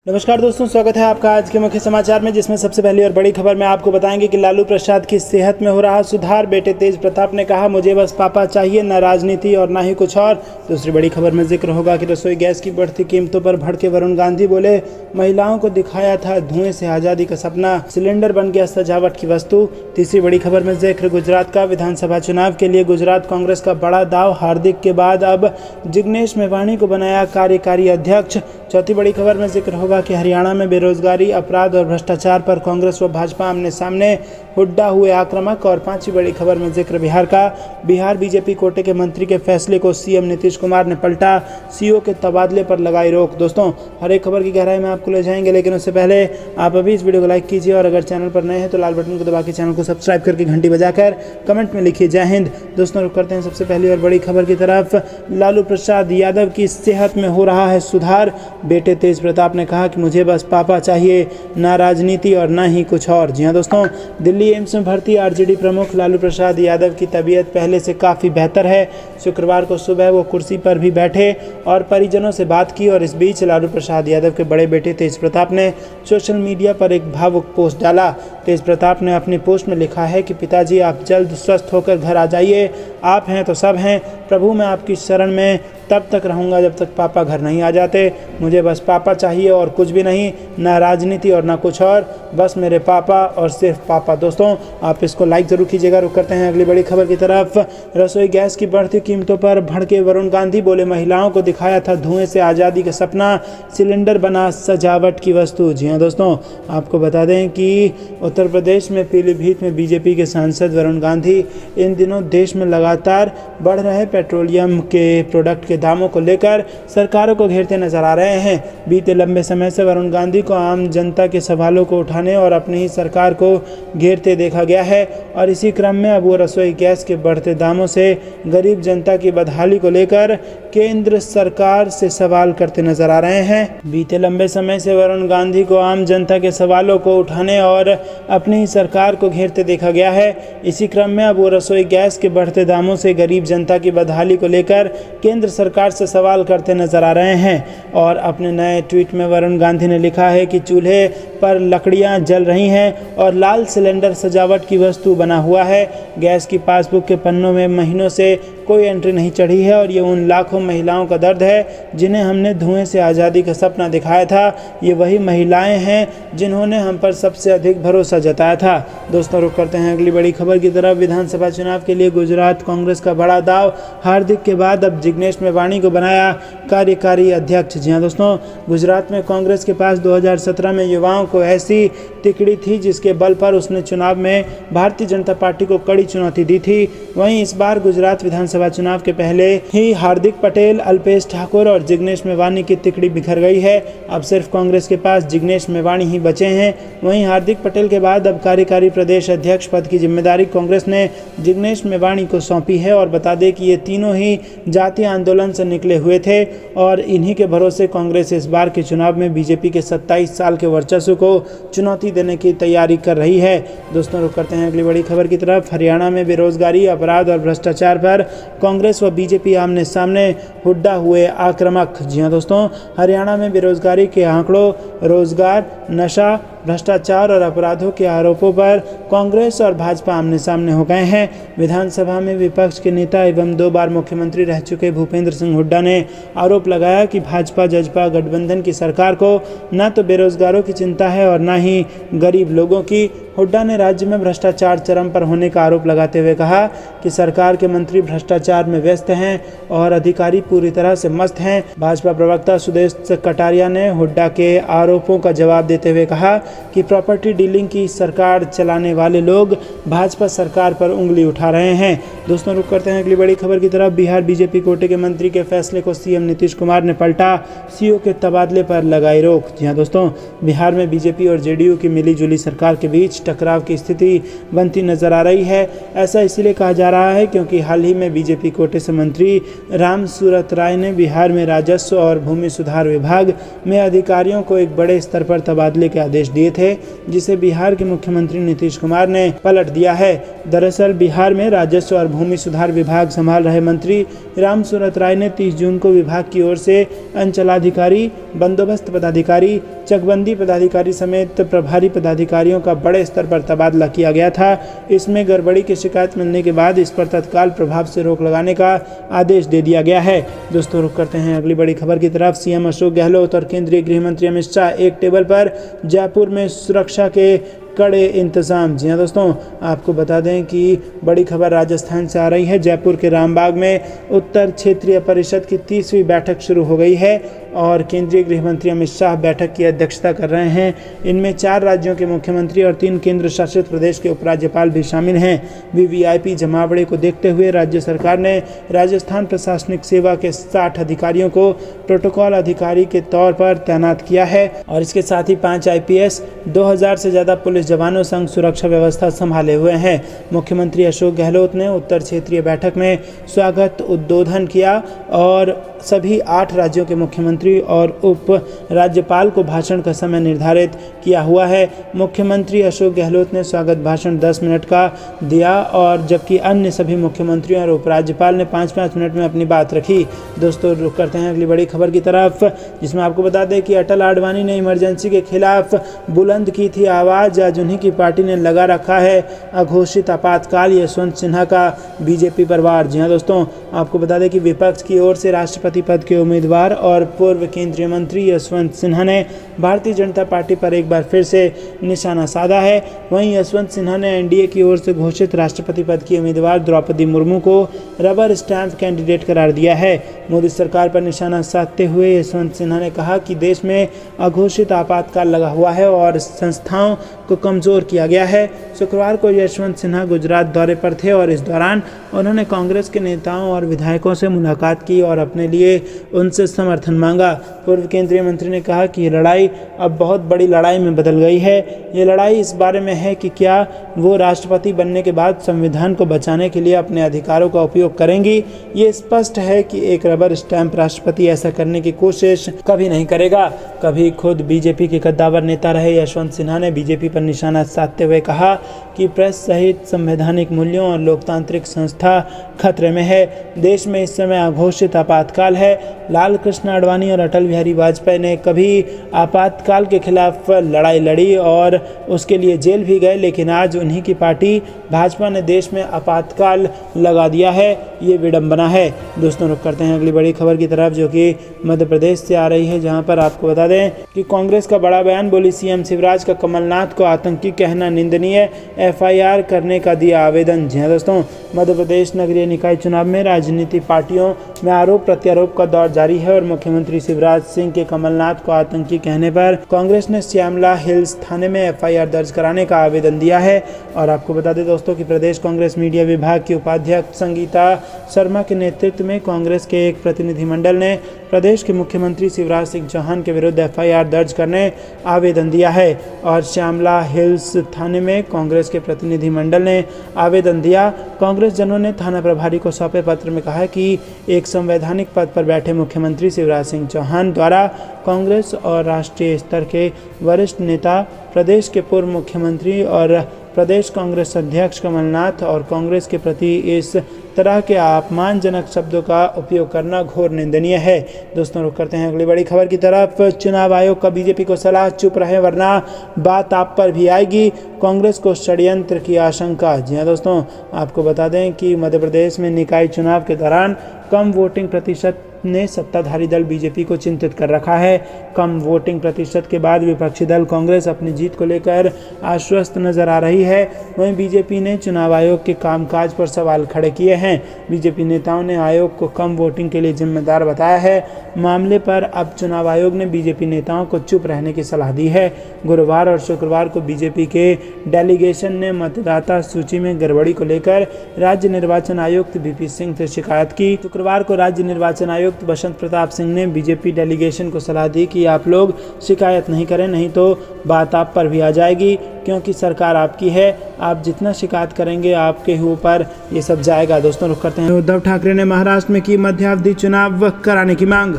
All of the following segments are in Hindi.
नमस्कार दोस्तों, स्वागत है आपका आज के मुख्य समाचार में, जिसमें सबसे पहली और बड़ी खबर में आपको बताएंगे कि लालू प्रसाद की सेहत में हो रहा सुधार। बेटे तेज प्रताप ने कहा, मुझे बस पापा चाहिए, न राजनीति और ना ही कुछ और। दूसरी बड़ी खबर में जिक्र होगा कि रसोई गैस की बढ़ती कीमतों पर भड़के वरुण गांधी बोले, महिलाओं को दिखाया था धुएं से आज़ादी का सपना, सिलेंडर बन गया सजावट की वस्तु। तीसरी बड़ी खबर में जिक्र गुजरात का, विधानसभा चुनाव के लिए गुजरात कांग्रेस का बड़ा दाव, हार्दिक के बाद अब जिग्नेश मेवाणी को बनाया कार्यकारी अध्यक्ष। चौथी बड़ी खबर में जिक्र होगा कि हरियाणा में बेरोजगारी, अपराध और भ्रष्टाचार पर कांग्रेस व भाजपा आमने सामने, हुड्डा हुए आक्रामक। और पांचवी बड़ी खबर में जिक्र बिहार का, बिहार बीजेपी कोटे के मंत्री के फैसले को सीएम नीतीश कुमार ने पलटा, सीओ के तबादले पर लगाई रोक। दोस्तों, हर एक खबर की गहराई में आपको ले जाएंगे, लेकिन उससे पहले आप अभी इस वीडियो को लाइक कीजिए और अगर चैनल पर नए हैं तो लाल बटन को दबा के चैनल को सब्सक्राइब करके घंटी बजाकर कमेंट में लिखिए जय हिंद। दोस्तों, रुक करते हैं सबसे पहली और बड़ी खबर की तरफ। लालू प्रसाद यादव की सेहत में हो रहा है सुधार। बेटे तेज प्रताप ने कहा कि मुझे बस पापा चाहिए, ना राजनीति और ना ही कुछ और। जी हां दोस्तों, दिल्ली एम्स में भर्ती आरजेडी प्रमुख लालू प्रसाद यादव की तबीयत पहले से काफ़ी बेहतर है। शुक्रवार को सुबह वो कुर्सी पर भी बैठे और परिजनों से बात की। और इस बीच लालू प्रसाद यादव के बड़े बेटे तेज प्रताप ने सोशल मीडिया पर एक भावुक पोस्ट डाला। तेज प्रताप ने अपनी पोस्ट में लिखा है कि पिताजी, आप जल्द स्वस्थ होकर घर आ जाइए, आप हैं तो सब हैं, प्रभु मैं आपकी शरण में तब तक रहूँगा जब तक पापा घर नहीं आ जाते। मुझे बस पापा चाहिए और कुछ भी नहीं, ना राजनीति और ना कुछ और, बस मेरे पापा और सिर्फ पापा। दोस्तों, आप इसको लाइक ज़रूर कीजिएगा। रुक करते हैं अगली बड़ी खबर की तरफ। रसोई गैस की बढ़ती कीमतों पर भड़के वरुण गांधी बोले, महिलाओं को दिखाया था धुएं से आज़ादी का सपना, सिलेंडर बना सजावट की वस्तु। जी हाँ दोस्तों, आपको बता दें कि उत्तर प्रदेश में पीलीभीत में बीजेपी के सांसद वरुण गांधी इन दिनों देश में लगातार बढ़ रहे पेट्रोलियम के प्रोडक्ट के दामों को लेकर सरकारों को घेरते नजर आ रहे हैं। बीते लंबे समय से वरुण गांधी को आम जनता के सवालों को उठाने और अपनी ही सरकार को घेरते देखा गया है। और इसी क्रम में अब वो रसोई गैस के बढ़ते दामों से गरीब जनता की बदहाली को लेकर केंद्र सरकार से सवाल करते नजर आ रहे हैं। बीते लंबे समय से वरुण गांधी को आम जनता के सवालों को उठाने और अपनी ही सरकार को घेरते देखा गया है। इसी क्रम में अब वो रसोई गैस के बढ़ते दामों से गरीब जनता की बदहाली को लेकर केंद्र सरकार से सवाल करते नजर आ रहे हैं। और अपने नए ट्वीट में वरुण गांधी ने लिखा है कि चूल्हे पर लकड़ियां जल रही हैं और लाल सिलेंडर सजावट की वस्तु बना हुआ है। गैस की पासबुक के पन्नों में महीनों से कोई एंट्री नहीं चढ़ी है और ये उन लाखों महिलाओं का दर्द है जिन्हें हमने धुएं से आज़ादी का सपना दिखाया था। ये वही महिलाएं हैं जिन्होंने हम पर सबसे अधिक भरोसा जताया था। दोस्तों, रुक करते हैं अगली बड़ी खबर की तरफ। विधानसभा चुनाव के लिए गुजरात कांग्रेस का बड़ा दाव, हार्दिक के बाद अब जिग्नेश मेवाणी को बनाया कार्यकारी अध्यक्ष। जी हाँ दोस्तों, गुजरात में कांग्रेस के पास 2017 में युवाओं को ऐसी तिकड़ी थी जिसके बल पर उसने चुनाव में भारतीय जनता पार्टी को कड़ी चुनौती दी थी। वहीं इस बार गुजरात विधानसभा चुनाव के पहले ही हार्दिक पटेल, अल्पेश ठाकुर और जिग्नेश मेवाणी की तिकड़ी बिखर गई है। अब सिर्फ कांग्रेस के पास जिग्नेश मेवाणी ही बचे हैं। वहीं हार्दिक पटेल के बाद अब कार्यकारी प्रदेश अध्यक्ष पद की जिम्मेदारी कांग्रेस ने जिग्नेश मेवाणी को सौंपी है। और बता दें कि ये तीनों ही जातीय आंदोलन से निकले हुए थे और इन्हीं के भरोसे कांग्रेस इस बार के चुनाव में बीजेपी के 27 साल के वर्चस्व को चुनौती देने की तैयारी कर रही है। दोस्तों, रुक करते हैं अगली बड़ी खबर की तरफ। हरियाणा में बेरोजगारी, अपराध और भ्रष्टाचार पर कांग्रेस व बीजेपी आमने सामने, हुड्डा हुए आक्रामक। जी हां दोस्तों, हरियाणा में बेरोजगारी के आंकड़ों, रोजगार, नशा, भ्रष्टाचार और अपराधों के आरोपों पर कांग्रेस और भाजपा आमने सामने हो गए हैं। विधानसभा में विपक्ष के नेता एवं 2 बार मुख्यमंत्री रह चुके भूपेंद्र सिंह हुड्डा ने आरोप लगाया कि भाजपा जजपा गठबंधन की सरकार को न तो बेरोजगारों की चिंता है और न ही गरीब लोगों की। हुड्डा ने राज्य में भ्रष्टाचार चरम पर होने का आरोप लगाते हुए कहा कि सरकार के मंत्री भ्रष्टाचार में व्यस्त हैं और अधिकारी पूरी तरह से मस्त हैं। भाजपा प्रवक्ता सुदेश कटारिया ने हुड्डा के आरोपों का जवाब देते हुए कहा कि प्रॉपर्टी डीलिंग की सरकार चलाने वाले लोग भाजपा सरकार पर उंगली उठा रहे हैं। दोस्तों, रुक करते हैं अगली बड़ी खबर की तरफ। बिहार बीजेपी कोटे के मंत्री के फैसले को सीएम नीतीश कुमार ने पलटा, सीओ के तबादले पर लगाई रोक। जी हाँ दोस्तों, बिहार में बीजेपी और जेडीयू की मिलीजुली सरकार के बीच टकराव की स्थिति बनती नजर आ रही है। ऐसा इसलिए कहा जा रहा है क्योंकि हाल ही में बीजेपी कोटे से मंत्री राम सूरत राय ने बिहार में राजस्व और भूमि सुधार विभाग में अधिकारियों को एक बड़े स्तर पर तबादले के आदेश दिए थे, जिसे बिहार के मुख्यमंत्री नीतीश कुमार ने पलट दिया है। दरअसल बिहार में राजस्व और भूमि सुधार विभाग संभाल रहे मंत्री रामसूरत राय ने 30 जून को विभाग की ओर से अंचलाधिकारी, बंदोबस्त पदाधिकारी, चकबंदी पदाधिकारी समेत प्रभारी पदाधिकारियों का बड़े स्तर पर तबादला किया गया था। इसमें गड़बड़ी की शिकायत मिलने के बाद इस पर तत्काल प्रभाव से रोक लगाने का आदेश दे दिया गया है। दोस्तों रुक करते हैं अगली बड़ी खबर की तरफ। सीएम अशोक गहलोत और केंद्रीय गृह मंत्री अमित शाह एक टेबल पर, जयपुर में सुरक्षा के कड़े इंतजाम। जी हाँ दोस्तों, आपको बता दें कि बड़ी खबर राजस्थान से आ रही है। जयपुर के रामबाग में उत्तर क्षेत्रीय परिषद की 30वीं बैठक शुरू हो गई है और केंद्रीय गृह मंत्री अमित शाह बैठक की अध्यक्षता कर रहे हैं। इनमें 4 राज्यों के मुख्यमंत्री और 3 केंद्र शासित प्रदेश के उपराज्यपाल भी शामिल हैं। वीवीआईपी जमावड़े को देखते हुए राज्य सरकार ने राजस्थान प्रशासनिक सेवा के 60 अधिकारियों को प्रोटोकॉल अधिकारी के तौर पर तैनात किया है और इसके साथ ही 5 IPS, 2000 से ज़्यादा पुलिस जवानों संग सुरक्षा व्यवस्था संभाले हुए हैं। मुख्यमंत्री अशोक गहलोत ने उत्तर क्षेत्रीय बैठक में स्वागत उद्बोधन किया और सभी 8 राज्यों के मुख्यमंत्री और उप राज्यपाल को भाषण का समय निर्धारित किया हुआ है। मुख्यमंत्री अशोक गहलोत ने स्वागत भाषण 10 मिनट का दिया और जबकि अन्य सभी मुख्यमंत्रियों और उपराज्यपाल ने 5-5 मिनट में अपनी बात रखी। दोस्तों रुक करते हैं अगली बड़ी खबर की तरफ, जिसमें आपको बता दें कि अटल आडवाणी ने इमरजेंसी के खिलाफ बुलंद की थी आवाज़। आज उन्हीं की पार्टी ने लगा रखा है अघोषित आपातकाल। यशवंत सिन्हा का बीजेपी पर वार। जी हाँ दोस्तों, आपको बता दें कि विपक्ष की ओर से राष्ट्रपति पद के उम्मीदवार और पूर्व केंद्रीय मंत्री यशवंत सिन्हा ने भारतीय जनता पार्टी पर एक बार फिर से निशाना साधा है। वहीं यशवंत सिन्हा ने एनडीए की ओर से घोषित राष्ट्रपति पद की उम्मीदवार द्रौपदी मुर्मू को रबर स्टैंप कैंडिडेट करार दिया है। मोदी सरकार पर निशाना साधते हुए यशवंत सिन्हा ने कहा कि देश में अघोषित आपातकाल लगा हुआ है और संस्थाओं को कमज़ोर किया गया है। शुक्रवार को यशवंत सिन्हा गुजरात दौरे पर थे और इस दौरान उन्होंने कांग्रेस के नेताओं और विधायकों से मुलाकात की और अपने लिए उनसे समर्थन मांगा। पूर्व केंद्रीय मंत्री ने कहा कि ये लड़ाई अब बहुत बड़ी लड़ाई में बदल गई है। ये लड़ाई इस बारे में है कि क्या वो राष्ट्रपति बनने के बाद संविधान को बचाने के लिए अपने अधिकारों का उपयोग करेंगी। ये स्पष्ट है कि एक रबर स्टैंप राष्ट्रपति ऐसा करने की कोशिश कभी नहीं करेगा। कभी खुद बीजेपी के कद्दावर नेता रहे यशवंत सिन्हा ने बीजेपी पर निशाना साधते हुए कहा कि प्रेस सहित संवैधानिक मूल्यों और लोकतांत्रिक संस्था खतरे में है। देश में इस समय अघोषित आपातकाल है। लाल कृष्ण आडवाणी और अटल बिहारी वाजपेयी ने कभी आपातकाल के खिलाफ लड़ाई लड़ी और उसके लिए जेल भी गए, लेकिन आज उन्हीं की पार्टी भाजपा ने देश में आपातकाल लगा दिया है। ये विडंबना है। दोस्तों रुक करते हैं अगली बड़ी खबर की तरफ, जो कि मध्य प्रदेश से आ रही है, जहां पर आपको बता दें कि कांग्रेस का बड़ा बयान। बोली सीएम शिवराज का कमलनाथ को आतंकी कहना निंदनीय, FIR करने का दिया आवेदन। जी हाँ दोस्तों, मध्य प्रदेश नगरीय निकाय चुनाव में राजनीतिक पार्टियों में आरोप प्रत्यारोप का दौर जारी है और मुख्यमंत्री शिवराज सिंह के कमलनाथ को आतंकी कहने पर कांग्रेस ने श्यामला हिल्स थाने में FIR दर्ज कराने का आवेदन दिया है। और आपको बता दें दोस्तों कि प्रदेश कांग्रेस मीडिया विभाग की उपाध्यक्ष संगीता शर्मा के नेतृत्व में कांग्रेस के एक प्रतिनिधिमंडल ने प्रदेश के मुख्यमंत्री शिवराज सिंह चौहान के विरुद्ध FIR दर्ज करने आवेदन दिया है। और श्यामला हिल्स थाने में कांग्रेस के प्रतिनिधिमंडल ने आवेदन दिया। कांग्रेस जनों ने थाना प्रभारी को सौंपे पत्र में कहा कि एक संवैधानिक पद पर बैठे मुख्यमंत्री शिवराज सिंह चौहान द्वारा कांग्रेस और राष्ट्रीय स्तर के वरिष्ठ नेता, प्रदेश के पूर्व मुख्यमंत्री और प्रदेश कांग्रेस अध्यक्ष कमलनाथ और कांग्रेस के प्रति इस तरह के अपमानजनक शब्दों का उपयोग करना घोर निंदनीय है। दोस्तों रुक करते हैं अगली बड़ी खबर की तरफ। चुनाव आयोग का बीजेपी को सलाह, चुप रहे वरना बात आप पर भी आएगी। कांग्रेस को षड्यंत्र की आशंका। जी हाँ दोस्तों, आपको बता दें कि मध्य प्रदेश में निकाय चुनाव के दौरान कम वोटिंग प्रतिशत ने सत्ताधारी दल बीजेपी को चिंतित कर रखा है। कम वोटिंग प्रतिशत के बाद विपक्षी दल कांग्रेस अपनी जीत को लेकर आश्वस्त नजर आ रही है। वहीं बीजेपी ने चुनाव आयोग के कामकाज पर सवाल खड़े किए हैं। बीजेपी नेताओं ने आयोग को कम वोटिंग के लिए जिम्मेदार बताया है। मामले पर अब चुनाव आयोग ने बीजेपी नेताओं को चुप रहने की सलाह दी है। गुरुवार और शुक्रवार को बीजेपी के डेलीगेशन ने मतदाता सूची में गड़बड़ी को लेकर राज्य निर्वाचन आयुक्त VP सिंह से शिकायत की। शुक्रवार को राज्य निर्वाचन आयुक्त बसंत प्रताप सिंह ने बीजेपी डेलीगेशन को सलाह दी कि आप लोग शिकायत नहीं करें, नहीं तो बात आप पर भी आ जाएगी, क्योंकि सरकार आपकी है। आप जितना शिकायत करेंगे आपके ऊपर ये सब जाएगा। दोस्तों रुक करते हैं। उद्धव ठाकरे ने महाराष्ट्र में की मध्यावधि चुनाव कराने की मांग।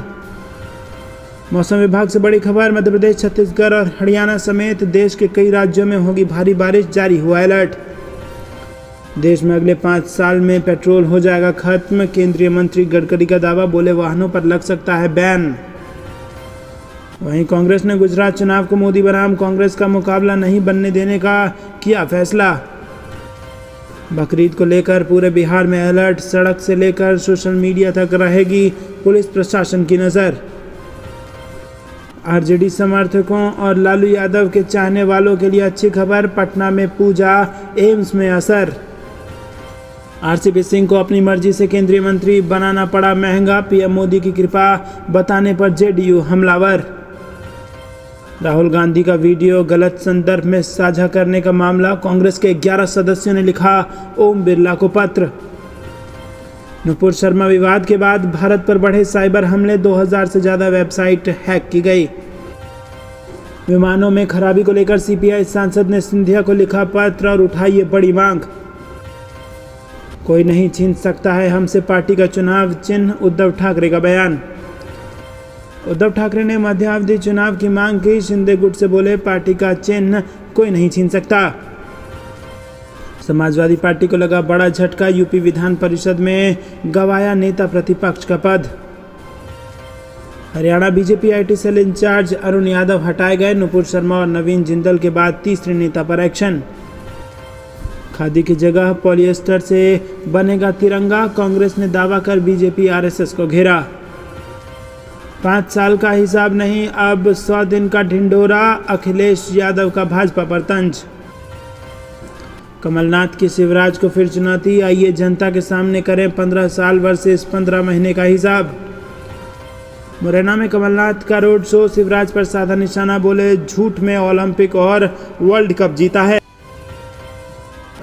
मौसम विभाग से बड़ी खबर। मध्य प्रदेश, छत्तीसगढ़ और हरियाणा समेत देश के कई राज्यों में होगी भारी बारिश, जारी हुआ अलर्ट। देश में अगले 5 साल में पेट्रोल हो जाएगा खत्म, केंद्रीय मंत्री गडकरी का दावा, बोले वाहनों पर लग सकता है बैन। वहीं कांग्रेस ने गुजरात चुनाव को मोदी बनाम कांग्रेस का मुकाबला नहीं बनने देने का किया फैसला। बकरीद को लेकर पूरे बिहार में अलर्ट, सड़क से लेकर सोशल मीडिया तक रहेगी पुलिस प्रशासन की नज़र। आरजेडी समर्थकों और लालू यादव के चाहने वालों के लिए अच्छी खबर, पटना में पूजा, एम्स में असर। आरसीपी सिंह को अपनी मर्जी से केंद्रीय मंत्री बनाना पड़ा महंगा, पीएम मोदी की कृपा बताने पर जेडीयू हमलावर। राहुल गांधी का वीडियो गलत संदर्भ में साझा करने का मामला, कांग्रेस के 11 सदस्यों ने लिखा ओम बिरला को पत्र। नुपुर शर्मा विवाद के बाद भारत पर बढ़े साइबर हमले, 2000 से ज़्यादा वेबसाइट हैक की गई। विमानों में खराबी को लेकर सीपीआई सांसद ने सिंधिया को लिखा पत्र और उठाई ये बड़ी मांग। कोई नहीं छीन सकता है हमसे पार्टी का चुनाव चिन्ह, उद्धव ठाकरे का बयान। उद्धव ठाकरे ने मध्यावधि चुनाव की मांग की, शिंदे गुट से बोले पार्टी का चिन्ह कोई नहीं छीन सकता। समाजवादी पार्टी को लगा बड़ा झटका, यूपी विधान परिषद में गंवाया नेता प्रतिपक्ष का पद। Haryana BJP IT cell incharge Arun Yadav हटाए गए, नुपुर शर्मा और नवीन जिंदल के बाद तीसरे नेता पर एक्शन। खादी की जगह पॉलिएस्टर से बनेगा तिरंगा, कांग्रेस ने दावा कर बीजेपी आरएसएस को घेरा। 5 साल का हिसाब नहीं, अब 100 दिन का ढिंढोरा, अखिलेश यादव का भाजपा पर तंज। कमलनाथ की शिवराज को फिर चुनौती, आइए जनता के सामने करें 15 साल वर्सेस 15 महीने का हिसाब। मुरैना में कमलनाथ का रोड शो, शिवराज पर साधा निशाना, बोले झूठ में ओलंपिक और वर्ल्ड कप जीता है।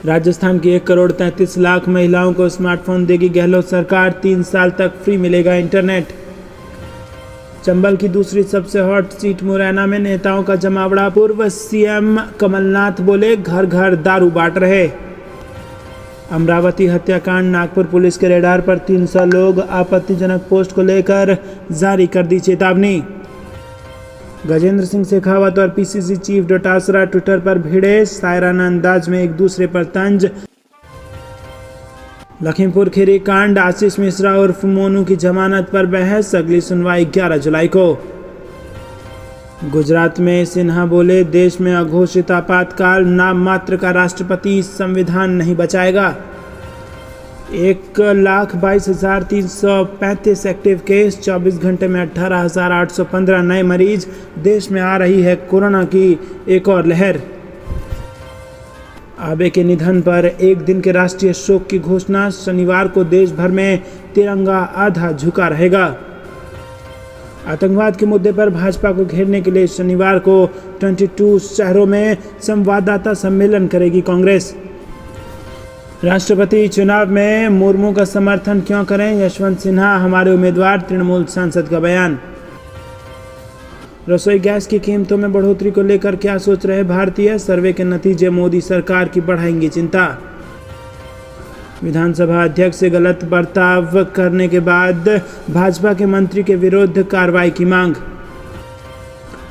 राजस्थान की 1,33,00,000 महिलाओं को स्मार्टफोन देगी गहलोत सरकार, 3 साल तक फ्री मिलेगा इंटरनेट। चंबल की दूसरी सबसे हॉट सीट मुरैना में नेताओं का जमावड़ा, पूर्व सीएम कमलनाथ बोले घर घर दारू बांट रहे। अमरावती हत्याकांड, नागपुर पुलिस के रेडार पर 300 लोग, आपत्तिजनक पोस्ट को लेकर जारी कर दी चेतावनी। गजेंद्र सिंह शेखावत और पीसीसी चीफ डोटासरा ट्विटर पर भिड़े, शायराना अंदाज में एक दूसरे पर तंज। लखीमपुर खीरी कांड, आशीष मिश्रा उर्फ मोनू की जमानत पर बहस, अगली सुनवाई 11 जुलाई को। गुजरात में सिन्हा बोले देश में अघोषित आपातकाल, नाम मात्र का राष्ट्रपति संविधान नहीं बचाएगा। 1,22,335 एक्टिव केस, 24 घंटे में 18,815 नए मरीज, देश में आ रही है कोरोना की एक और लहर। आबे के निधन पर एक दिन के राष्ट्रीय शोक की घोषणा, शनिवार को देश भर में तिरंगा आधा झुका रहेगा। आतंकवाद के मुद्दे पर भाजपा को घेरने के लिए शनिवार को 22 शहरों में संवाददाता सम्मेलन करेगी कांग्रेस। राष्ट्रपति चुनाव में मुर्मू का समर्थन क्यों करें, यशवंत सिन्हा हमारे उम्मीदवार, तृणमूल सांसद का बयान। रसोई गैस की कीमतों में बढ़ोतरी को लेकर क्या सोच रहे भारतीय, सर्वे के नतीजे मोदी सरकार की बढ़ाएंगी चिंता। विधानसभा अध्यक्ष से गलत बर्ताव करने के बाद भाजपा के मंत्री के विरुद्ध कार्रवाई की मांग।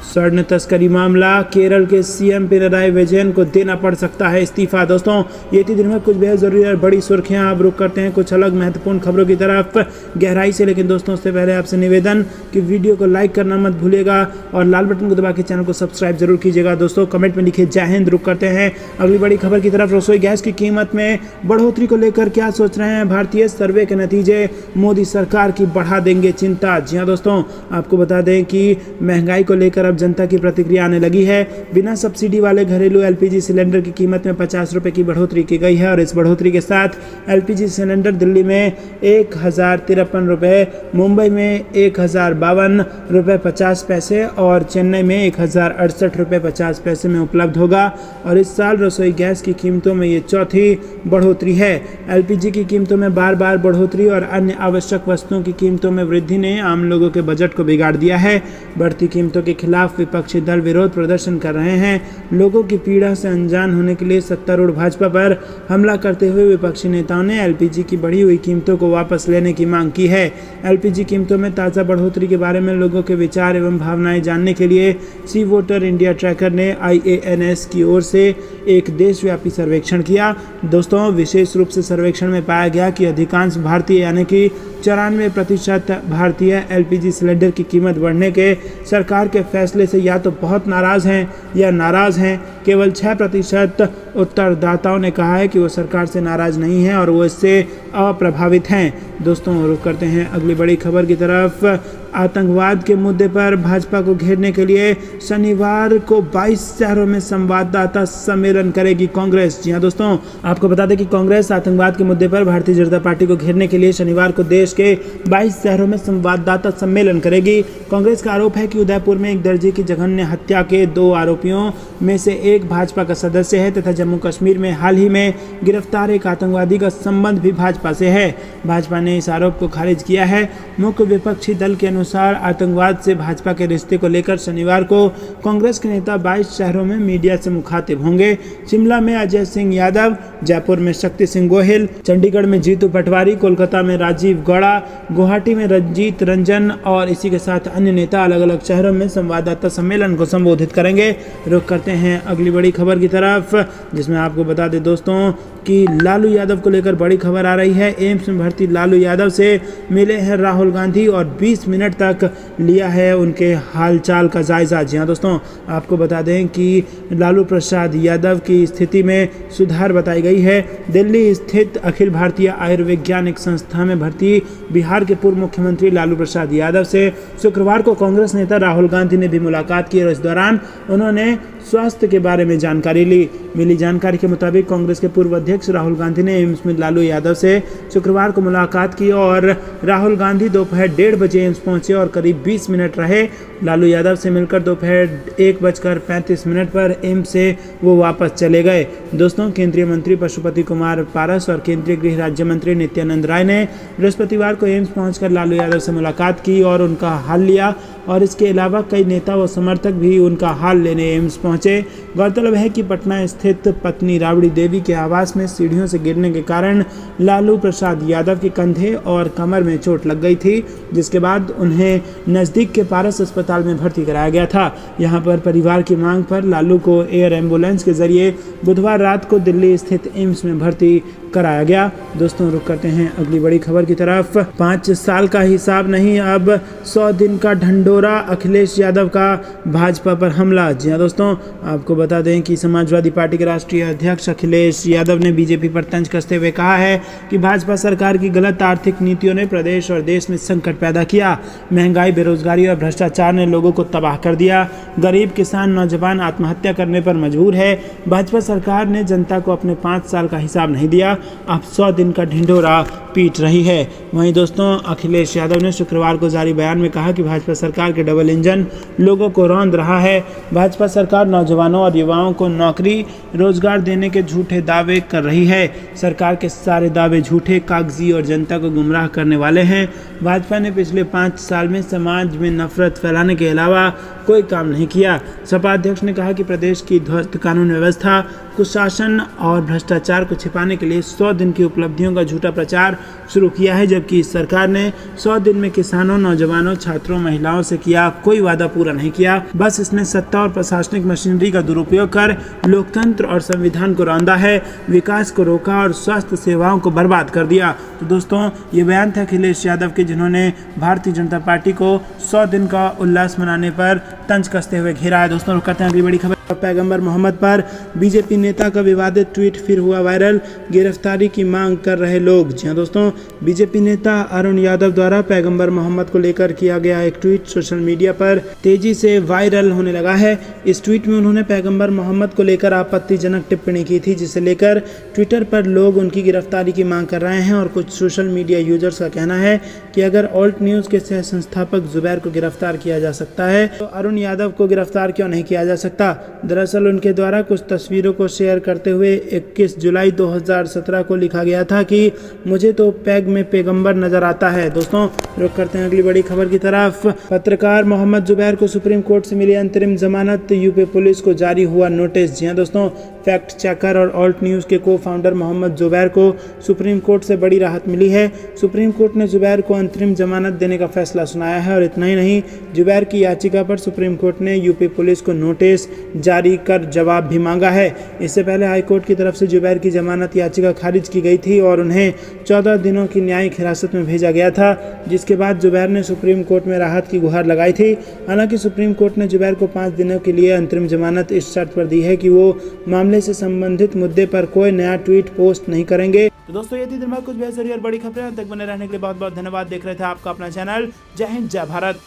स्वर्ण तस्करी मामला, केरल के सीएम पिनराई विजयन को देना पड़ सकता है इस्तीफा। दोस्तों ये थी दिन में कुछ बेहद जरूरी और बड़ी सुर्खियां। आप रुक करते हैं कुछ अलग महत्वपूर्ण खबरों की तरफ गहराई से, लेकिन दोस्तों उससे पहले आपसे निवेदन कि वीडियो को लाइक करना मत भूलिएगा और लाल बटन को दबा के चैनल को सब्सक्राइब जरूर कीजिएगा। दोस्तों कमेंट में लिखिए जय हिंद। रुक करते हैं अगली बड़ी खबर की तरफ। रसोई गैस की कीमत में बढ़ोतरी को लेकर क्या सोच रहे हैं भारतीय, सर्वे के नतीजे मोदी सरकार की बढ़ा देंगे चिंता। जी हाँ दोस्तों, आपको बता दें कि महंगाई को लेकर अब जनता की प्रतिक्रिया आने लगी है। बिना सब्सिडी वाले घरेलू एलपीजी सिलेंडर की कीमत में 50 रुपए की बढ़ोतरी की गई है और इस बढ़ोतरी के साथ एलपीजी सिलेंडर दिल्ली में 1,053 रुपए, मुंबई में 1,052 रुपए 50 पैसे और चेन्नई में 1,068 रुपए 50 पैसे में उपलब्ध होगा। और इस साल रसोई गैस की कीमतों में ये चौथी बढ़ोतरी है। एलपीजी की कीमतों में बार बार बढ़ोतरी और अन्य आवश्यक वस्तुओं की कीमतों में वृद्धि ने आम लोगों के बजट को बिगाड़ दिया है। बढ़ती कीमतों के खिलाफ खिलाफ विपक्षी दल विरोध प्रदर्शन कर रहे हैं। लोगों की पीड़ा से अनजान होने के लिए सत्तारूढ़ भाजपा पर हमला करते हुए विपक्षी नेताओं ने एलपीजी की बढ़ी हुई कीमतों को वापस लेने की मांग की है। एलपीजी कीमतों में ताज़ा बढ़ोतरी के बारे में लोगों के विचार एवं भावनाएं जानने के लिए सी वोटर इंडिया ट्रैकर ने IANS की ओर से एक देशव्यापी सर्वेक्षण किया। दोस्तों, विशेष रूप से सर्वेक्षण में पाया गया कि अधिकांश भारतीय यानी कि 94% भारतीय एलपीजी सिलेंडर की कीमत बढ़ने के सरकार के फैसले से या तो बहुत नाराज़ हैं या नाराज़ हैं। केवल 6% उत्तरदाताओं ने कहा है कि वो सरकार से नाराज़ नहीं हैं और वो इससे अप्रभावित हैं। दोस्तों, रुख करते हैं अगली बड़ी खबर की तरफ। आतंकवाद के मुद्दे पर भाजपा को घेरने के लिए शनिवार को 22 शहरों में संवाददाता सम्मेलन करेगी कांग्रेस। जी हां दोस्तों, आपको बता दें कि कांग्रेस आतंकवाद के मुद्दे पर भारतीय जनता पार्टी को घेरने के लिए शनिवार को देश के 22 शहरों में संवाददाता सम्मेलन करेगी। कांग्रेस का आरोप है कि उदयपुर में एक दर्जी की जघन्य हत्या के 2 आरोपियों में से एक भाजपा का सदस्य है तथा जम्मू कश्मीर में हाल ही में गिरफ्तार एक आतंकवादी का संबंध भी भाजपा से है। भाजपा ने इस आरोप को खारिज किया है। मुख्य विपक्षी दल के अनुसार आतंकवाद से भाजपा के रिश्ते को लेकर शनिवार को कांग्रेस के नेता 22 शहरों में मीडिया से मुखातिब होंगे। शिमला में अजय सिंह यादव, जयपुर में शक्ति सिंह गोहिल, चंडीगढ़ में जीतू पटवारी, कोलकाता में राजीव गौड़ा, गुवाहाटी में रंजीत रंजन और इसी के साथ अन्य नेता अलग अलग शहरों में संवाददाता सम्मेलन को संबोधित करेंगे। रुख करते हैं अगली बड़ी खबर की तरफ, जिसमें आपको बता दें दोस्तों कि लालू यादव को लेकर बड़ी खबर आ रही है। एम्स में भर्ती लालू यादव से मिले हैं राहुल गांधी और 20 मिनट तक लिया है उनके हालचाल का जायजा। जी हां दोस्तों, आपको बता दें कि लालू प्रसाद यादव की स्थिति में सुधार बताई गई है। दिल्ली स्थित अखिल भारतीय आयुर्वैज्ञानिक संस्था में भर्ती बिहार के पूर्व मुख्यमंत्री लालू प्रसाद यादव से शुक्रवार को कांग्रेस नेता राहुल गांधी ने भी मुलाकात की और इस दौरान उन्होंने स्वास्थ्य के बारे में जानकारी ली। मिली जानकारी के मुताबिक कांग्रेस के पूर्व अध्यक्ष राहुल गांधी ने एम्स में लालू यादव से शुक्रवार को मुलाकात की और राहुल गांधी दोपहर 1:30 बजे एम्स पहुंचे और करीब 20 मिनट रहे। लालू यादव से मिलकर दोपहर 1:35 पर एम्स से वो वापस चले गए। दोस्तों, केंद्रीय मंत्री पशुपति कुमार पारस और केंद्रीय गृह राज्य मंत्री नित्यानंद राय ने बृहस्पतिवार को एम्स पहुंचकर लालू यादव से मुलाकात की और उनका हाल लिया और इसके अलावा कई नेता व समर्थक भी उनका हाल लेने एम्स पहुंचे। गौरतलब है कि पटना स्थित पत्नी राबड़ी देवी के आवास में सीढ़ियों से गिरने के कारण लालू प्रसाद यादव के कंधे और कमर में चोट लग गई थी, जिसके बाद उन्हें नज़दीक के पारस अस्पताल में भर्ती कराया गया था। यहां पर परिवार की मांग पर लालू को एयर एम्बुलेंस के जरिए बुधवार रात को दिल्ली स्थित एम्स में भर्ती कराया गया। दोस्तों, रुक करते हैं अगली बड़ी खबर की तरफ। 5 साल का हिसाब नहीं, अब 100 दिन का ढंढोरा, अखिलेश यादव का भाजपा पर हमला। जी हां दोस्तों, आपको बता दें कि समाजवादी पार्टी के राष्ट्रीय अध्यक्ष अखिलेश यादव ने बीजेपी पर तंज कसते हुए कहा है कि भाजपा सरकार की गलत आर्थिक नीतियों ने प्रदेश और देश में संकट पैदा किया। महंगाई, बेरोजगारी और भ्रष्टाचार ने लोगों को तबाह कर दिया। गरीब, किसान, नौजवान आत्महत्या करने पर मजबूर है। भाजपा सरकार ने जनता को अपने 5 साल का हिसाब नहीं दिया, अब 100 दिन का ढिंढोरा पीट रही है। वहीं दोस्तों, अखिलेश यादव ने शुक्रवार को जारी बयान में कहा कि भाजपा सरकार के डबल इंजन लोगों को रौंद रहा है। भाजपा सरकार नौजवानों और युवाओं को नौकरी रोजगार देने के झूठे दावे कर रही है। सरकार के सारे दावे झूठे, कागजी और जनता को गुमराह करने वाले हैं। भाजपा ने पिछले 5 साल में समाज में नफरत फैलाने के अलावा कोई काम नहीं किया। सपा अध्यक्ष ने कहा कि प्रदेश की ध्वस्त कानून व्यवस्था, कुशासन और भ्रष्टाचार को छिपाने के लिए 100 दिन की उपलब्धियों का झूठा प्रचार शुरू किया है, जबकि इस सरकार ने 100 दिन में किसानों, नौजवानों, छात्रों, महिलाओं से किया कोई वादा पूरा नहीं किया। बस इसने सत्ता और प्रशासनिक मशीनरी का दुरुपयोग कर लोकतंत्र और संविधान को रौंदा है, विकास को रोका और स्वास्थ्य सेवाओं को बर्बाद कर दिया। तो दोस्तों, ये बयान था अखिलेश यादव के, जिन्होंने भारतीय जनता पार्टी को 100 दिन का उल्लास मनाने पर तंज कसते हुए घेरा है। दोस्तों, कहते हैं अगली बड़ी खबर। पैगंबर मोहम्मद पर बीजेपी नेता का विवादित ट्वीट फिर हुआ वायरल, गिरफ्तारी की मांग कर रहे लोग। जी हां दोस्तों, बीजेपी नेता अरुण यादव द्वारा पैगंबर मोहम्मद को लेकर किया गया एक ट्वीट सोशल मीडिया पर तेजी से वायरल होने लगा है। इस ट्वीट में उन्होंने पैगंबर मोहम्मद को लेकर आपत्तिजनक टिप्पणी की थी, जिसे लेकर ट्विटर पर लोग उनकी गिरफ्तारी की मांग कर रहे हैं और कुछ सोशल मीडिया यूजर्स का कहना है कि अगर ऑल्ट न्यूज़ के सह संस्थापक जुबैर को गिरफ्तार किया जा सकता है तो अरुण यादव को गिरफ्तार क्यों नहीं किया जा सकता। दरअसल उनके द्वारा कुछ तस्वीरों को शेयर करते हुए 21 जुलाई 2017 को लिखा गया था कि मुझे तो पैग में पैगंबर नजर आता है। दोस्तों रुख करते हैं अगली बड़ी खबर की तरफ। पत्रकार मोहम्मद जुबैर को सुप्रीम कोर्ट से मिली अंतरिम जमानत, यूपी पुलिस को जारी हुआ नोटिस। जी हां दोस्तों, फैक्ट चेकर और ऑल्ट न्यूज़ के को फाउंडर मोहम्मद जुबैर को सुप्रीम कोर्ट से बड़ी राहत मिली है। सुप्रीम कोर्ट ने जुबैर को अंतरिम जमानत देने का फैसला सुनाया है और इतना ही नहीं, जुबैर की याचिका पर सुप्रीम कोर्ट ने यूपी पुलिस को नोटिस जारी कर जवाब भी मांगा है। इससे पहले हाईकोर्ट की तरफ से जुबैर की जमानत याचिका खारिज की गई थी और उन्हें 14 दिनों की न्यायिक हिरासत में भेजा गया था, जिसके बाद जुबैर ने सुप्रीम कोर्ट में राहत की गुहार लगाई थी। हालांकि सुप्रीम कोर्ट ने जुबैर को 5 दिनों के लिए अंतरिम जमानत इस शर्त पर दी है कि वो मामले से संबंधित मुद्दे पर कोई नया ट्वीट पोस्ट नहीं करेंगे। तो दोस्तों ये थी दिन भर कुछ बेहतरीन और बड़ी खबरें। तक बने रहने के लिए बहुत बहुत धन्यवाद। देख रहे थे आपका अपना चैनल। जय हिंद, जय भारत।